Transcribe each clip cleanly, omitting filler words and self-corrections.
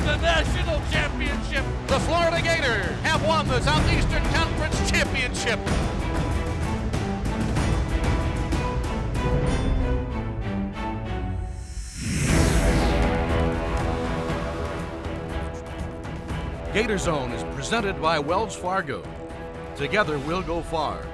the national championship. The Florida Gators have won the Southeastern Conference Championship. GatorZone is presented by Wells Fargo. Together we'll go far.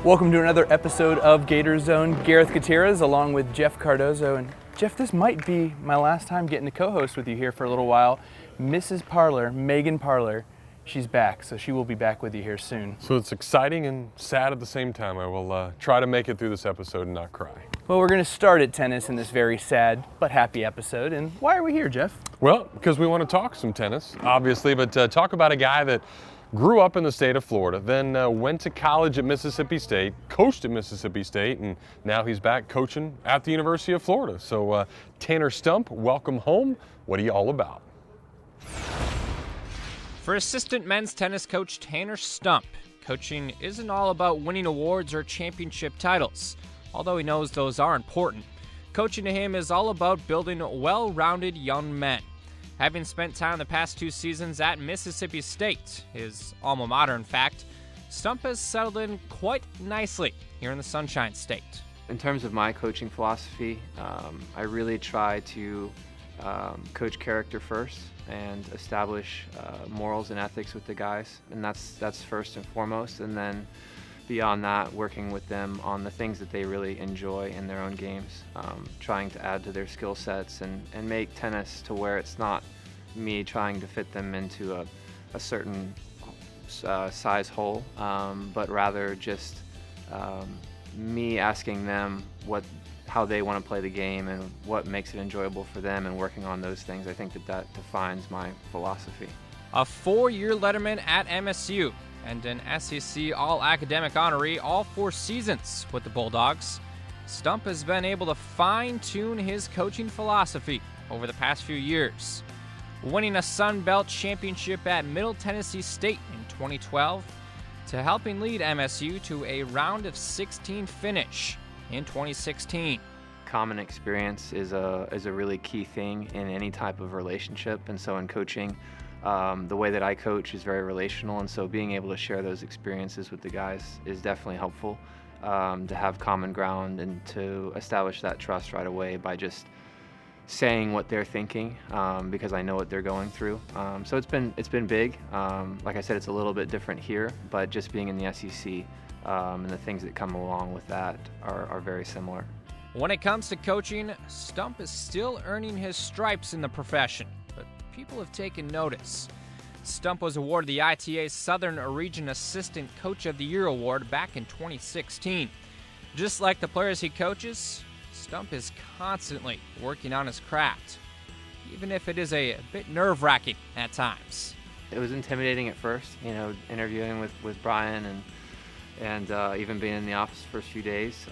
Welcome to another episode of GatorZone. Gareth Gutierrez along with Jeff Cardozo. And Jeff, this might be my last time getting to co-host with you here for a little while. Mrs. Parler, Megan Parler, she's back, so she will be back with you here soon. So it's exciting and sad at the same time. I will try to make it through this episode and not cry. Well, we're going to start at tennis in this very sad but happy episode. And why are we here, Jeff? Well, because we want to talk some tennis, obviously, but talk about a guy that grew up in the state of Florida, then went to college at Mississippi State, coached at Mississippi State, and now he's back coaching at the University of Florida. So Tanner Stump, welcome home. What are you all about? For assistant men's tennis coach Tanner Stump, coaching isn't all about winning awards or championship titles, although he knows those are important. Coaching to him is all about building well-rounded young men. Having spent time the past 2 seasons at Mississippi State, his alma mater in fact, Stump has settled in quite nicely here in the Sunshine State. In terms of my coaching philosophy, I really try to coach character first and establish morals and ethics with the guys, and that's first and foremost. And then beyond that, working with them on the things that they really enjoy in their own games, trying to add to their skill sets and make tennis to where it's not me trying to fit them into a certain size hole, but rather just me asking them how they want to play the game and what makes it enjoyable for them, and working on those things. I think that defines my philosophy. A 4-year letterman at MSU and an SEC All-Academic honoree all 4 seasons with the Bulldogs, Stump has been able to fine-tune his coaching philosophy over the past few years, winning a Sun Belt championship at Middle Tennessee State in 2012 to helping lead MSU to a round of 16 finish in 2016. Common experience is a really key thing in any type of relationship, and so in coaching, the way that I coach is very relational, and so being able to share those experiences with the guys is definitely helpful, to have common ground and to establish that trust right away by just saying what they're thinking, because I know what they're going through. So it's been big. Like I said, it's a little bit different here, but just being in the SEC and the things that come along with that are very similar. When it comes to coaching, Stump is still earning his stripes in the profession, but people have taken notice. Stump was awarded the ITA Southern Region Assistant Coach of the Year Award back in 2016. Just like the players he coaches, Stump is constantly working on his craft, even if it is a bit nerve-wracking at times. It was intimidating at first, interviewing with Brian and even being in the office the first few days.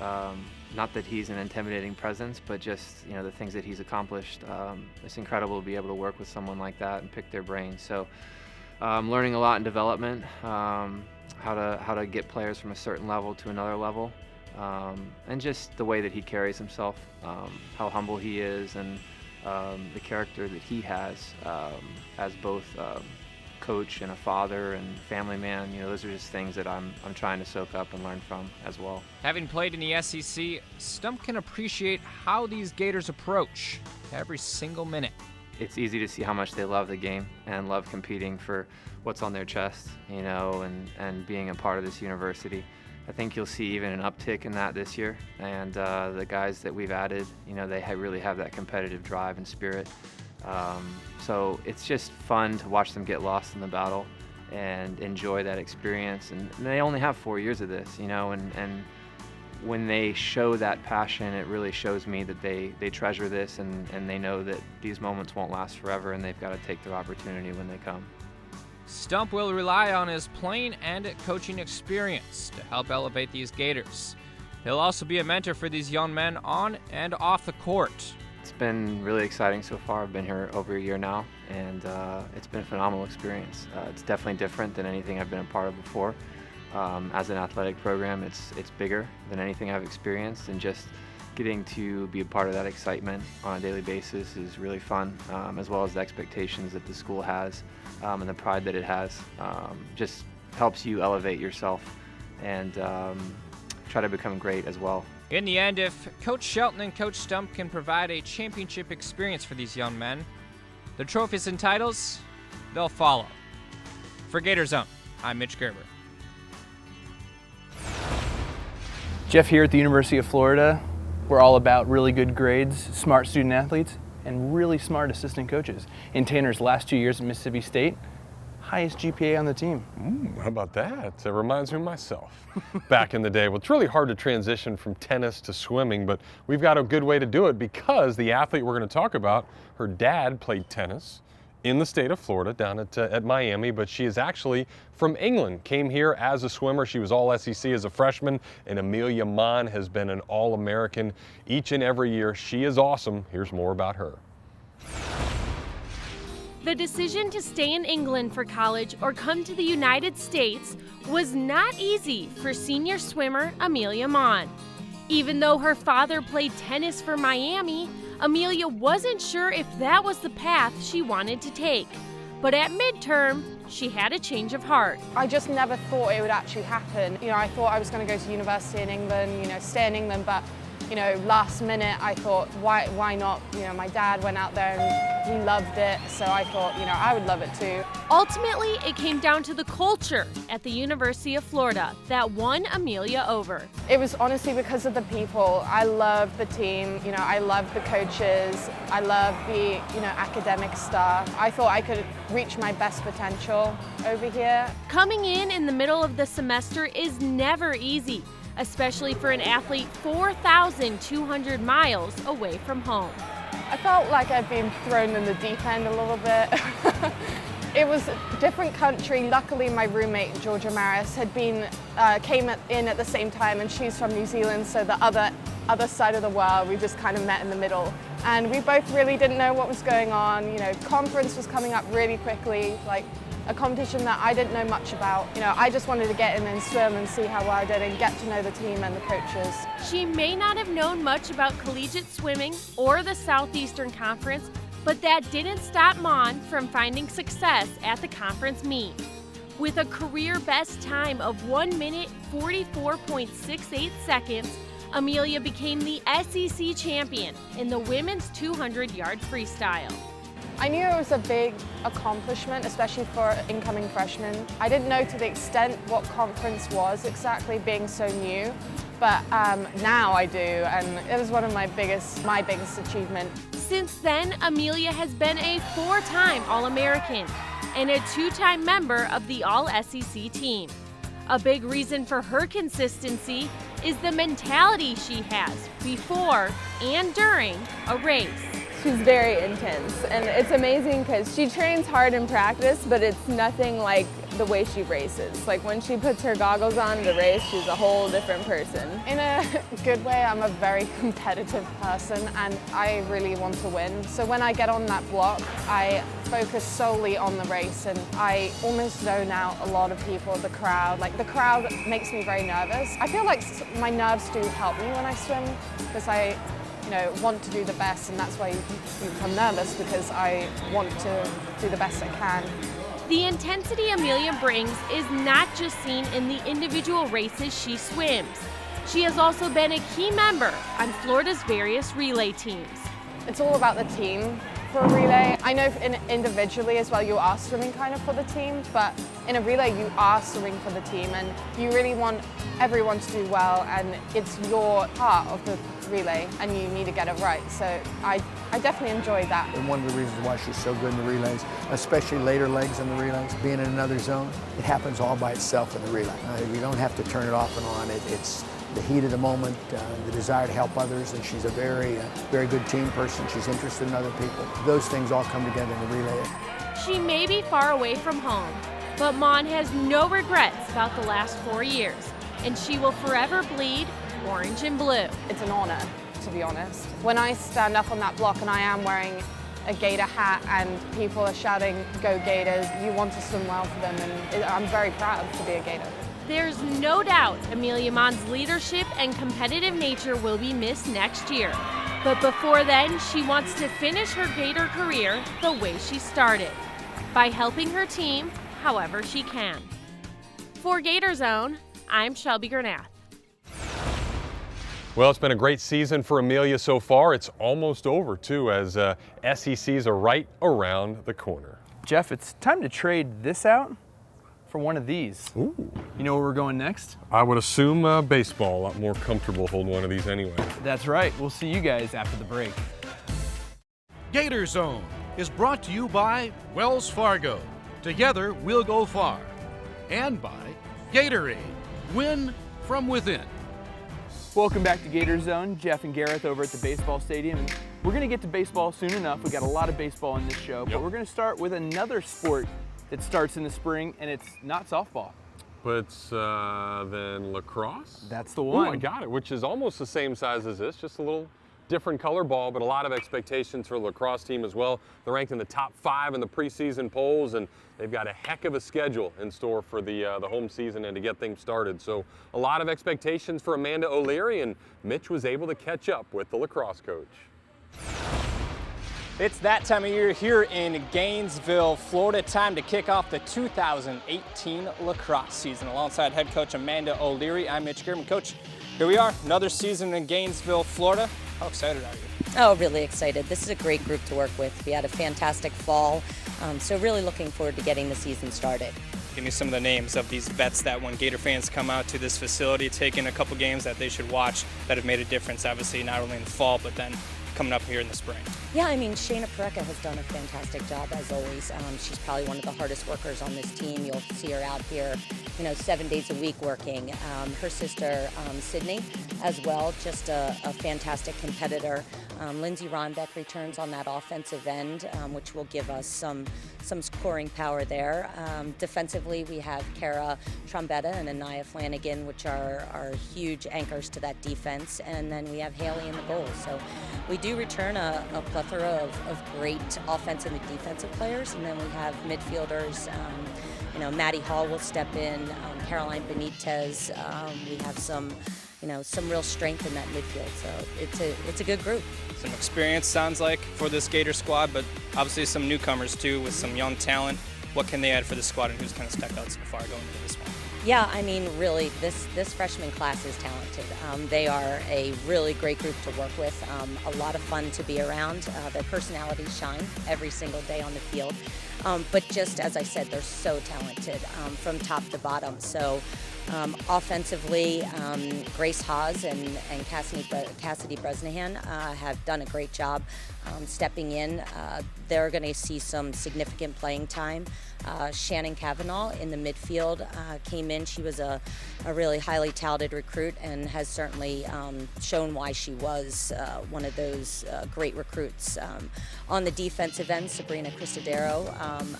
Not that he's an intimidating presence, but just the things that he's accomplished. It's incredible to be able to work with someone like that and pick their brains. So learning a lot in development, how to get players from a certain level to another level, and just the way that he carries himself, how humble he is, and the character that he has as both coach and a father and family man. Those are just things that I'm trying to soak up and learn from as well. Having played in the SEC, Stump can appreciate how these Gators approach every single minute. It's easy to see how much they love the game and love competing for what's on their chest, and being a part of this university. I think you'll see even an uptick in that this year, and the guys that we've added, they really have that competitive drive and spirit. So it's just fun to watch them get lost in the battle and enjoy that experience. And they only have 4 years of this, and when they show that passion, it really shows me that they treasure this, and they know that these moments won't last forever, and they've got to take their opportunity when they come. Stump will rely on his playing and coaching experience to help elevate these Gators. He'll also be a mentor for these young men on and off the court. It's been really exciting so far. I've been here over a year now, and it's been a phenomenal experience. It's definitely different than anything I've been a part of before. As an athletic program, it's bigger than anything I've experienced, and just getting to be a part of that excitement on a daily basis is really fun, as well as the expectations that the school has and the pride that it has. Just helps you elevate yourself and try to become great as well. In the end, if Coach Shelton and Coach Stump can provide a championship experience for these young men, the trophies and titles, they'll follow. For GatorZone, I'm Mitch Gerber. Jeff, here at the University of Florida, we're all about really good grades, smart student athletes, and really smart assistant coaches. In Tanner's last 2 years at Mississippi State, highest GPA on the team. How about that? It reminds me of myself back in the day. Well, it's really hard to transition from tennis to swimming, but we've got a good way to do it because the athlete we're going to talk about, her dad played tennis in the state of Florida down at Miami, but she is actually from England, came here as a swimmer. She was all SEC as a freshman, and Amelia Maan has been an All-American each and every year. She is awesome. Here's more about her. The decision to stay in England for college or come to the United States was not easy for senior swimmer Amelia Maan. Even though her father played tennis for Miami, Amelia wasn't sure if that was the path she wanted to take. But at midterm, she had a change of heart. I just never thought it would actually happen. I thought I was going to go to university in England, stay in England, but last minute I thought, why not? My dad went out there and he loved it, so I thought, I would love it too. Ultimately, it came down to the culture at the University of Florida that won Amelia over. It was honestly because of the people. I loved the team, I loved the coaches, I loved the, academic staff. I thought I could reach my best potential over here. Coming in the middle of the semester is never easy, especially for an athlete 4,200 miles away from home. I felt like I'd been thrown in the deep end a little bit. It was a different country. Luckily, my roommate, Georgia Maris, came in at the same time, and she's from New Zealand, so the other side of the world. We just kind of met in the middle. And we both really didn't know what was going on. Conference was coming up really quickly, like a competition that I didn't know much about. I just wanted to get in and swim and see how well I did and get to know the team and the coaches. She may not have known much about collegiate swimming or the Southeastern Conference, but that didn't stop Maan from finding success at the conference meet. With a career best time of 1 minute 44.68 seconds, Amelia became the SEC champion in the women's 200-yard freestyle. I knew it was a big accomplishment, especially for incoming freshmen. I didn't know to the extent what conference was exactly, being so new, but now I do, and it was one of my biggest achievement. Since then, Amelia has been a 4-time All-American and a 2-time member of the All-SEC team. A big reason for her consistency is the mentality she has before and during a race. She's very intense, and it's amazing because she trains hard in practice, but it's nothing like the way she races. Like when she puts her goggles on to race, she's a whole different person. In a good way, I'm a very competitive person and I really want to win. So when I get on that block, I focus solely on the race, and I almost zone out a lot of people, the crowd. Like the crowd makes me very nervous. I feel like my nerves do help me when I swim because I want to do the best, and that's why you become nervous, because I want to do the best I can. The intensity Amelia brings is not just seen in the individual races she swims. She has also been a key member on Florida's various relay teams. It's all about the team for a relay. I know individually as well you are swimming kind of for the team, but in a relay you are swimming for the team, and you really want everyone to do well, and it's your part of the relay and you need to get it right. So I definitely enjoyed that. And one of the reasons why she's so good in the relays, especially later legs in the relays, being in another zone, it happens all by itself in the relay. You don't have to turn it off and on. It's the heat of the moment, the desire to help others, and she's a very good team person. She's interested in other people. Those things all come together in the relay. She may be far away from home, but Maan has no regrets about the last 4 years, and she will forever bleed orange and blue. It's an honor, to be honest. When I stand up on that block and I am wearing a Gator hat and people are shouting, "Go Gators," you want to swim well for them, and I'm very proud to be a Gator. There's no doubt Amelia Maan's leadership and competitive nature will be missed next year. But before then, she wants to finish her Gator career the way she started, by helping her team however she can. For GatorZone, I'm Shelby Gurnath. Well, it's been a great season for Amelia so far. It's almost over, too, as SECs are right around the corner. Jeff, it's time to trade this out for one of these. Ooh. You know where we're going next? I would assume baseball. A lot more comfortable holding one of these anyway. That's right. We'll see you guys after the break. GatorZone is brought to you by Wells Fargo. Together, we'll go far. And by Gatorade. Win from within. Welcome back to GatorZone. Jeff and Gareth over at the baseball stadium. And we're going to get to baseball soon enough. We got a lot of baseball in this show, but we're going to start with another sport that starts in the spring, and it's not softball. But then lacrosse? That's the one. Oh, I got it, which is almost the same size as this, just a little different color ball, but a lot of expectations for the lacrosse team as well. They're ranked in the top 5 in the preseason polls, and they've got a heck of a schedule in store for the home season and to get things started. So a lot of expectations for Amanda O'Leary, and Mitch was able to catch up with the lacrosse coach. It's that time of year here in Gainesville, Florida. Time to kick off the 2018 lacrosse season. Alongside head coach Amanda O'Leary, I'm Mitch German. Coach, here we are, another season in Gainesville, Florida. How excited are you? Oh, really excited. This is a great group to work with. We had a fantastic fall, so really looking forward to getting the season started. Give me some of the names of these vets that when Gator fans come out to this facility, take in a couple games that they should watch that have made a difference, obviously, not only in the fall, but then coming up here in the spring. Yeah, I mean, Shayna Parecka has done a fantastic job as always. She's probably one of the hardest workers on this team. You'll see her out here, 7 days a week working. Her sister, Sydney, as well, just a fantastic competitor. Lindsay Ronbeck returns on that offensive end, which will give us some scoring power there. Defensively, we have Kara Trombetta and Anaya Flanagan, which are huge anchors to that defense. And then we have Haley in the goal. So we do return a plethora of great offensive and defensive players. And then we have midfielders. Maddie Hall will step in, Caroline Benitez. We have some real strength in that midfield. So it's a good group. Some experience, sounds like, for this Gator squad, but obviously some newcomers too with some young talent. What can they add for the squad, and who's kind of stuck out so far going into this one? Yeah, I mean, really, this freshman class is talented. They are a really great group to work with, a lot of fun to be around. Their personalities shine every single day on the field. But just as I said, they're so talented from top to bottom. So offensively, Grace Haas and Cassidy Bresnahan have done a great job stepping in. They're going to see some significant playing time. Shannon Cavanaugh in the midfield came in. She was a really highly touted recruit and has certainly shown why she was one of those great recruits. On the defensive end, Sabrina Cristodero,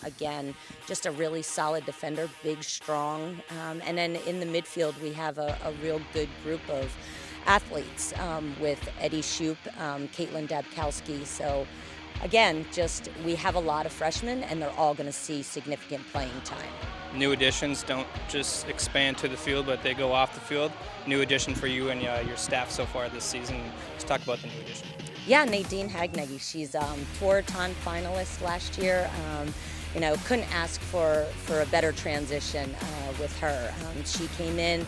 again, just a really solid defender, big, strong. And then in the midfield, we have a real good group of athletes with Eddie Shoup, Caitlin Dabkowski. So again, we have a lot of freshmen, and they're all going to see significant playing time. New additions don't just expand to the field, but they go off the field. New addition for you and your staff so far this season. Let's talk about the new addition. Yeah, Nadine Hagnegi. She's Tour-a-ton finalist last year. Couldn't ask for a better transition with her. She came in,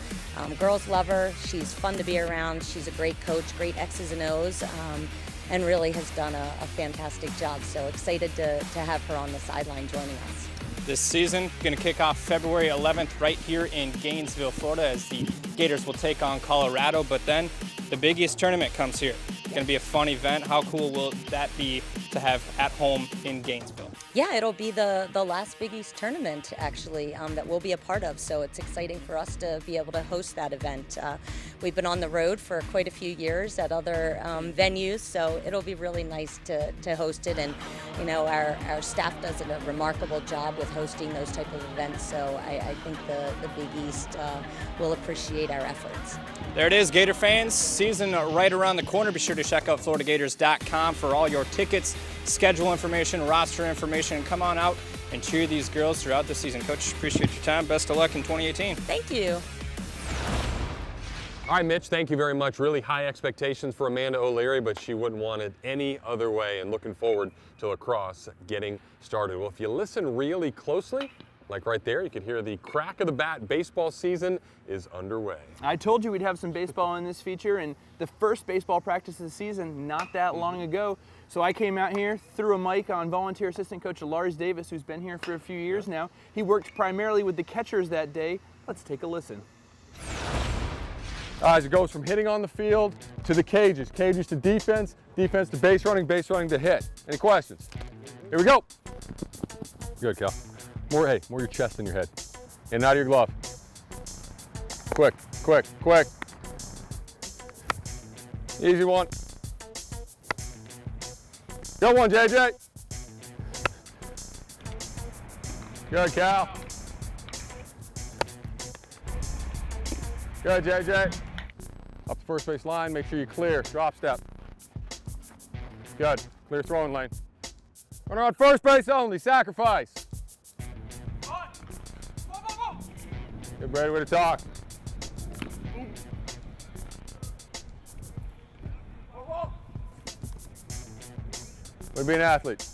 girls love her. She's fun to be around. She's a great coach, great X's and O's. And really has done a fantastic job. So excited to have her on the sideline joining us. This season going to kick off February 11th right here in Gainesville, Florida, as the Gators will take on Colorado. But then the Big East tournament comes here. It's going to be a fun event. How cool will that be to have at home in Gainesville? Yeah, it'll be the last Big East tournament, actually, that we'll be a part of. So it's exciting for us to be able to host that event. We've been on the road for quite a few years at other venues, so it'll be really nice to host it. And, our staff does a remarkable job with hosting those type of events. So I think the Big East will appreciate our efforts. There it is, Gator fans. Season right around the corner. Be sure to check out FloridaGators.com for all your tickets, schedule information, roster information, and come on out and cheer these girls throughout the season. Coach, appreciate your time. Best of luck in 2018. Thank you. All right, Mitch, thank you very much. Really high expectations for Amanda O'Leary, but she wouldn't want it any other way, and looking forward to lacrosse getting started. Well, if you listen really closely, like right there, you can hear the crack of the bat. Baseball season is underway. I told you we'd have some baseball in this feature, and the first baseball practice of the season not that long ago. So I came out here, threw a mic on volunteer assistant coach Lars Davis, who's been here for a few years now. He worked primarily with the catchers that day. Let's take a listen. As it goes from hitting on the field to the cages, cages to defense, defense to base running to hit. Any questions? Here we go. Good, Cal. More your chest than your head. In and out of your glove. Quick, quick, quick. Easy one. Good one, JJ. Good, Cal. Good, JJ. Up the first base line, make sure you clear. Drop step. Good. Clear throwing lane. Runner on first base only. Sacrifice. Good, Brady, way to talk. Way to be an athlete.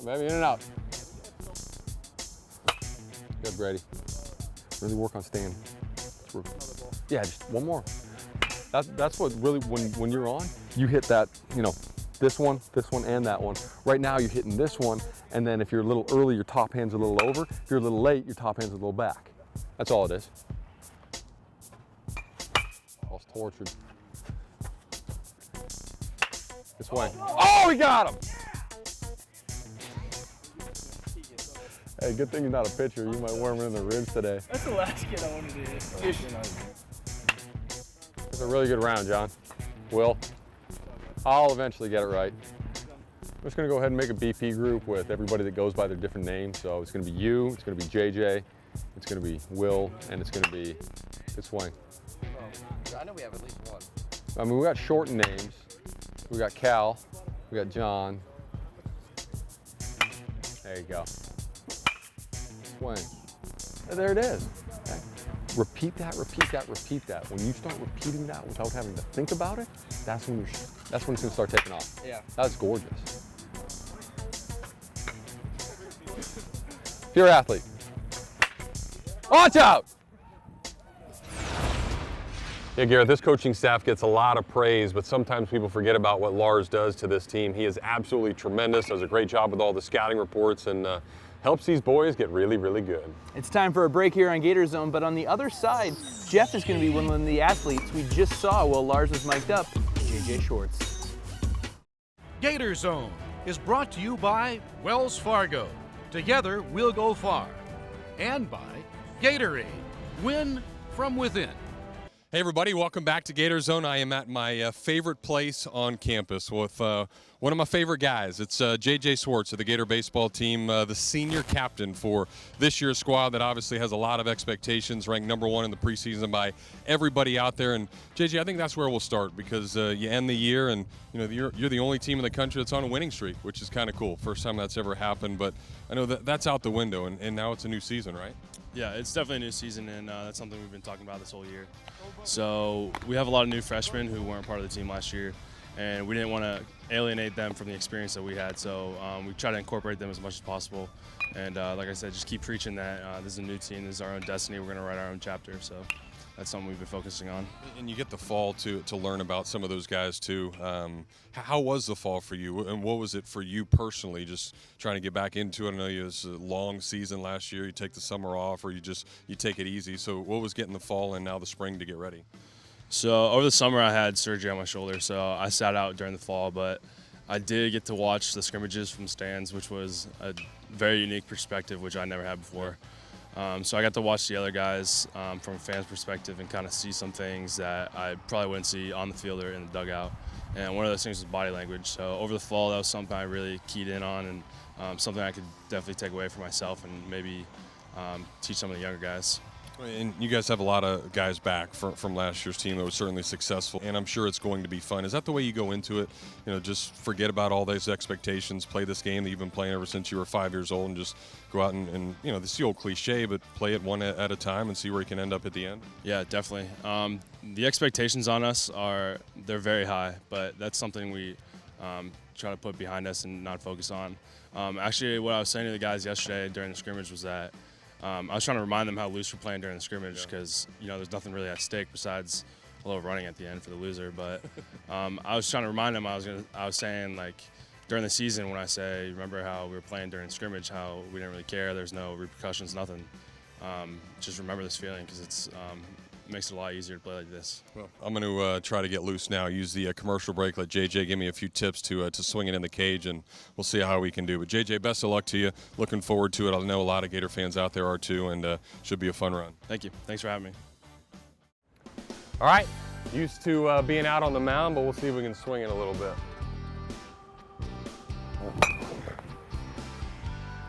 Maybe in and out. Good, Brady. Really work on staying. Yeah, just one more. That's what really, when you're on, you hit that, this one, and that one. Right now you're hitting this one, and then if you're a little early, your top hand's a little over. If you're a little late, your top hand's a little back. That's all it is. All's tortured. This way. Oh, we got him! Hey, good thing you're not a pitcher. You might worm it in the ribs today. That's the last kid I wanted to hit. It's a really good round, John. Will, I'll eventually get it right. I'm just gonna go ahead and make a BP group with everybody that goes by their different names. So it's gonna be you, it's gonna be JJ, it's gonna be Will, and it's gonna be good swing. Oh, I know we have at least one. I mean, we got shortened names. We got Cal, we got John. There you go. Swing. There it is. Okay. Repeat that, repeat that, repeat that. When you start repeating that without having to think about it, that's when it's gonna start taking off. Yeah. That's gorgeous. Pure athlete. Watch out! Yeah, Garrett, this coaching staff gets a lot of praise, but sometimes people forget about what Lars does to this team. He is absolutely tremendous, does a great job with all the scouting reports, and helps these boys get really, really good. It's time for a break here on GatorZone, but on the other side, Jeff is going to be one of the athletes we just saw while Lars was mic'd up, JJ Schwartz. GatorZone is brought to you by Wells Fargo. Together, we'll go far. And by Gatorade. Win from within. Hey everybody, welcome back to GatorZone. I am at my favorite place on campus with one of my favorite guys. It's JJ Schwartz of the Gator baseball team, the senior captain for this year's squad that obviously has a lot of expectations, ranked #1 in the preseason by everybody out there. And JJ, I think that's where we'll start because you end the year and you're the only team in the country that's on a winning streak, which is kind of cool. First time that's ever happened, but I know that's out the window and now it's a new season, right? Yeah, it's definitely a new season, and that's something we've been talking about this whole year. So we have a lot of new freshmen who weren't part of the team last year, and we didn't want to alienate them from the experience that we had. So we try to incorporate them as much as possible. And like I said, just keep preaching that this is a new team, this is our own destiny, we're going to write our own chapter. So that's something we've been focusing on. And you get the fall to learn about some of those guys too. How was the fall for you, and what was it for you personally, just trying to get back into it? I know it was a long season last year. You take the summer off, or you take it easy. So what was getting the fall and now the spring to get ready? So over the summer I had surgery on my shoulder, so I sat out during the fall, but I did get to watch the scrimmages from stands, which was a very unique perspective, which I never had before. So I got to watch the other guys from a fan's perspective and kind of see some things that I probably wouldn't see on the field or in the dugout. And one of those things was body language. So over the fall, that was something I really keyed in on and something I could definitely take away for myself and maybe teach some of the younger guys. And you guys have a lot of guys back from last year's team that was certainly successful, and I'm sure it's going to be fun. Is that the way you go into it? You know, just forget about all those expectations, play this game that you've been playing ever since you were 5 years old, and just go out and you know, this is the old cliche, but play it one at a time and see where you can end up at the end? Yeah, definitely. The expectations on us they're very high, but that's something we try to put behind us and not focus on. Actually, what I was saying to the guys yesterday during the scrimmage was that I was trying to remind them how loose we're playing during the scrimmage because, you know, there's nothing really at stake besides a little running at the end for the loser. But I was trying to remind them, I was saying, like, during the season when I say, remember how we were playing during scrimmage, how we didn't really care, there's no repercussions, nothing. Just remember this feeling because it makes it a lot easier to play like this. Well, I'm going to try to get loose now. Use the commercial break. Let JJ give me a few tips to swing it in the cage, and we'll see how we can do. But JJ, best of luck to you. Looking forward to it. I know a lot of Gator fans out there are too, and should be a fun run. Thank you. Thanks for having me. All right. Used to being out on the mound, but we'll see if we can swing it a little bit.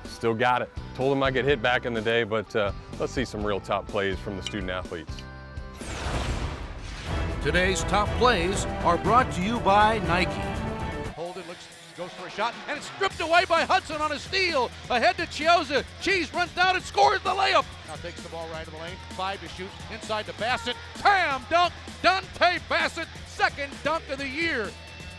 Still got it. Told him I get hit back in the day, but let's see some real top plays from the student athletes. Today's top plays are brought to you by Nike. Holden goes for a shot, and it's stripped away by Hudson on a steal. Ahead to Chiozza. Cheese runs down and scores the layup. Now takes the ball right in the lane. 5 to shoot. Inside to Bassett. Bam! Dunk! Dante Bassett. Second dunk of the year.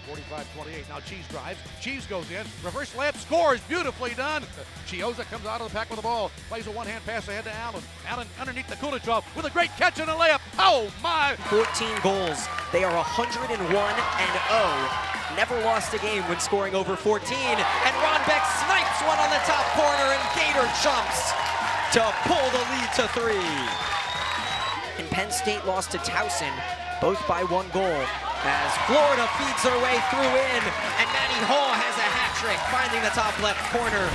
45-28. Now Cheese drives. Cheese goes in. Reverse layup, scores. Beautifully done. Chiozza comes out of the pack with the ball. Plays a one-hand pass ahead to Allen. Allen underneath the Kulichov with a great catch and a layup. Oh my! 14 goals. They are 101-0. Never lost a game when scoring over 14. And Ron Beck snipes one on the top corner, and Gator jumps to pull the lead to 3. And Penn State lost to Towson, both by 1 goal. As Florida feeds their way through in, and Manny Hall has a hat trick, finding the top left corner.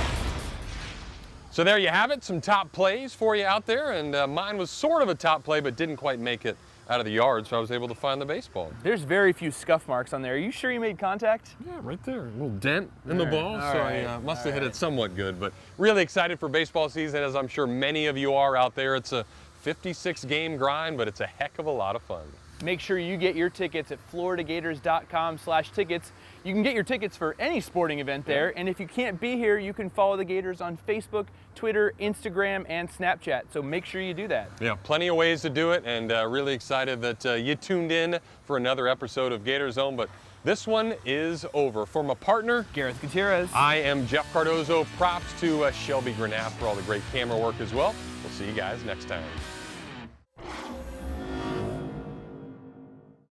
So there you have it, some top plays for you out there, and mine was sort of a top play, but didn't quite make it out of the yard, so I was able to find the baseball. There's very few scuff marks on there. Are you sure you made contact? Yeah, right there. A little dent in the ball, so right. I must have hit it somewhat good. But really excited for baseball season, as I'm sure many of you are out there. It's a 56-game grind, but it's a heck of a lot of fun. Make sure you get your tickets at floridagators.com/tickets. You can get your tickets for any sporting event there, and if you can't be here, you can follow the Gators on Facebook, Twitter, Instagram, and Snapchat, so make sure you do that. Yeah, plenty of ways to do it, and really excited that you tuned in for another episode of GatorZone, but this one is over. For my partner, Gareth Gutierrez, I am Jeff Cardozo. Props to Shelby Granath for all the great camera work as well. We'll see you guys next time.